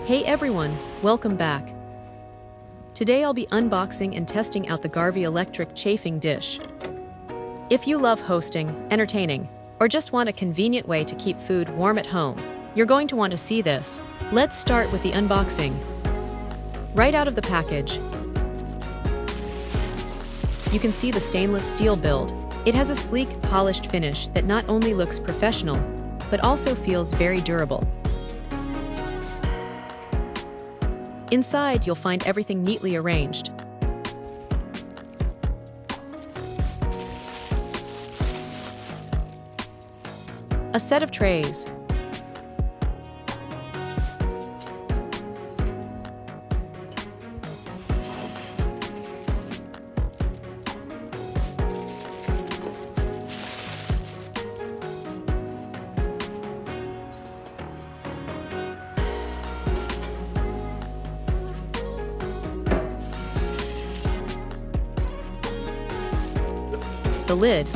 Hey everyone, welcome back. Today I'll be unboxing and testing out the Garvey electric chafing dish. If you love hosting, entertaining, or just want a convenient way to keep food warm at home, you're going to want to see this. Let's start with the unboxing. Right out of the package, you can see the stainless steel build. It has a sleek, polished finish that not only looks professional, but also feels very durable. Inside, you'll find everything neatly arranged. A set of trays. The lid.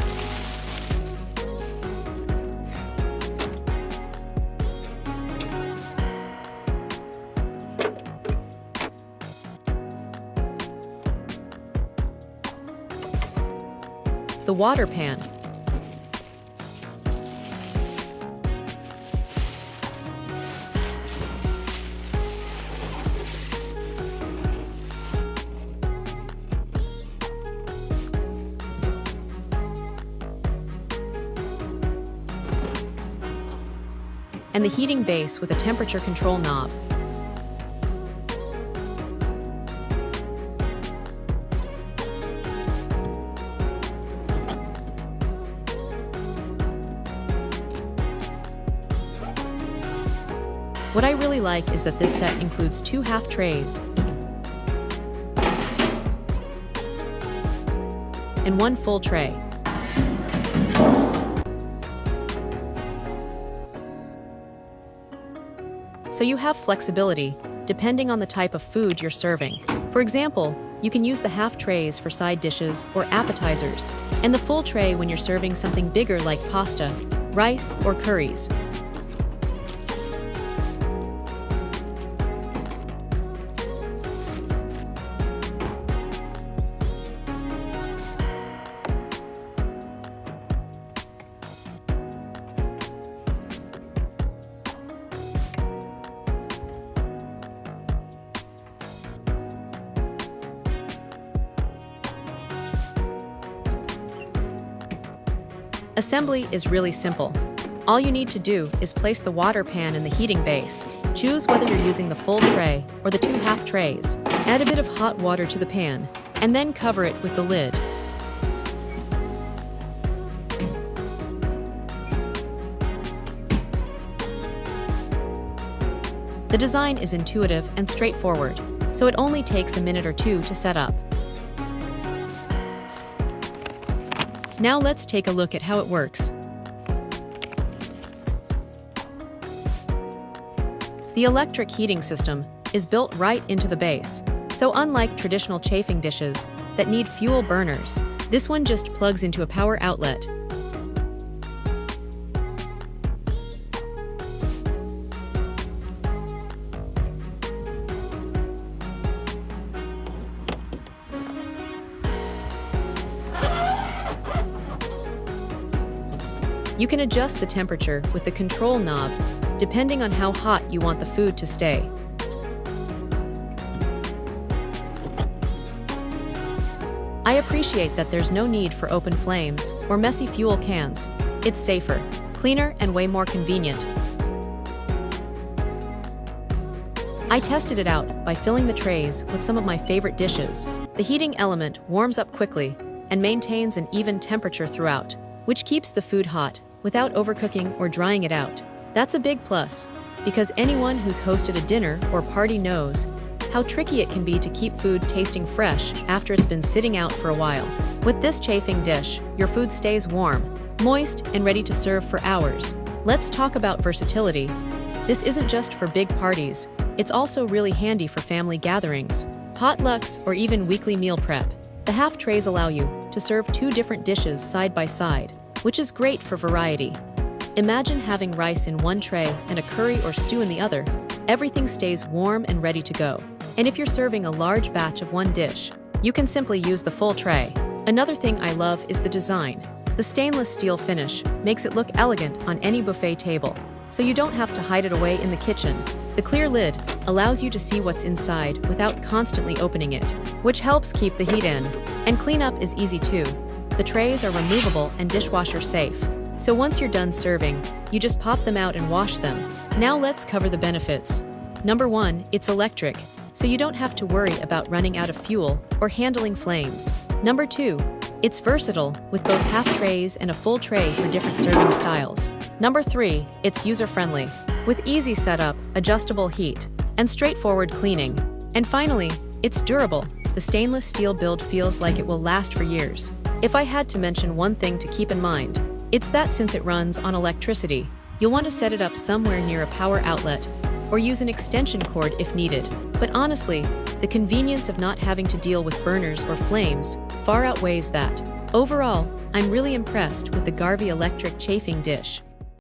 The water pan. And the heating base with a temperature control knob. What I really like is that this set includes 2 half trays and 1 full tray. So you have flexibility, depending on the type of food you're serving. For example, you can use the half trays for side dishes or appetizers, and the full tray when you're serving something bigger like pasta, rice, or curries. Assembly is really simple. All you need to do is place the water pan in the heating base. Choose whether you're using the full tray or the 2 half trays. Add a bit of hot water to the pan, and then cover it with the lid. The design is intuitive and straightforward, so it only takes a minute or 2 to set up. Now let's take a look at how it works. The electric heating system is built right into the base, so unlike traditional chafing dishes that need fuel burners, this one just plugs into a power outlet. You can adjust the temperature with the control knob, depending on how hot you want the food to stay. I appreciate that there's no need for open flames or messy fuel cans. It's safer, cleaner, and way more convenient. I tested it out by filling the trays with some of my favorite dishes. The heating element warms up quickly and maintains an even temperature throughout, which keeps the food hot without overcooking or drying it out. That's a big plus, because anyone who's hosted a dinner or party knows how tricky it can be to keep food tasting fresh after it's been sitting out for a while. With this chafing dish, your food stays warm, moist, and ready to serve for hours. Let's talk about versatility. This isn't just for big parties, it's also really handy for family gatherings, potlucks, or even weekly meal prep. The half trays allow you to serve 2 different dishes side by side, which is great for variety. Imagine having rice in one tray and a curry or stew in the other. everything stays warm and ready to go. And if you're serving a large batch of one dish, you can simply use the full tray. Another thing I love is the design. The stainless steel finish makes it look elegant on any buffet table, so you don't have to hide it away in the kitchen. The clear lid allows you to see what's inside without constantly opening it, which helps keep the heat in. And cleanup is easy too. The trays are removable and dishwasher safe, so once you're done serving, you just pop them out and wash them. Now let's cover the benefits. Number 1, it's electric, so you don't have to worry about running out of fuel or handling flames. Number 2, it's versatile with both half trays and a full tray for different serving styles. Number 3, it's user-friendly with easy setup, adjustable heat, and straightforward cleaning. And finally, it's durable. The stainless steel build feels like it will last for years. If I had to mention one thing to keep in mind, it's that since it runs on electricity, you'll want to set it up somewhere near a power outlet or use an extension cord if needed. But honestly, the convenience of not having to deal with burners or flames far outweighs that. Overall, I'm really impressed with the Garvey electric chafing dish.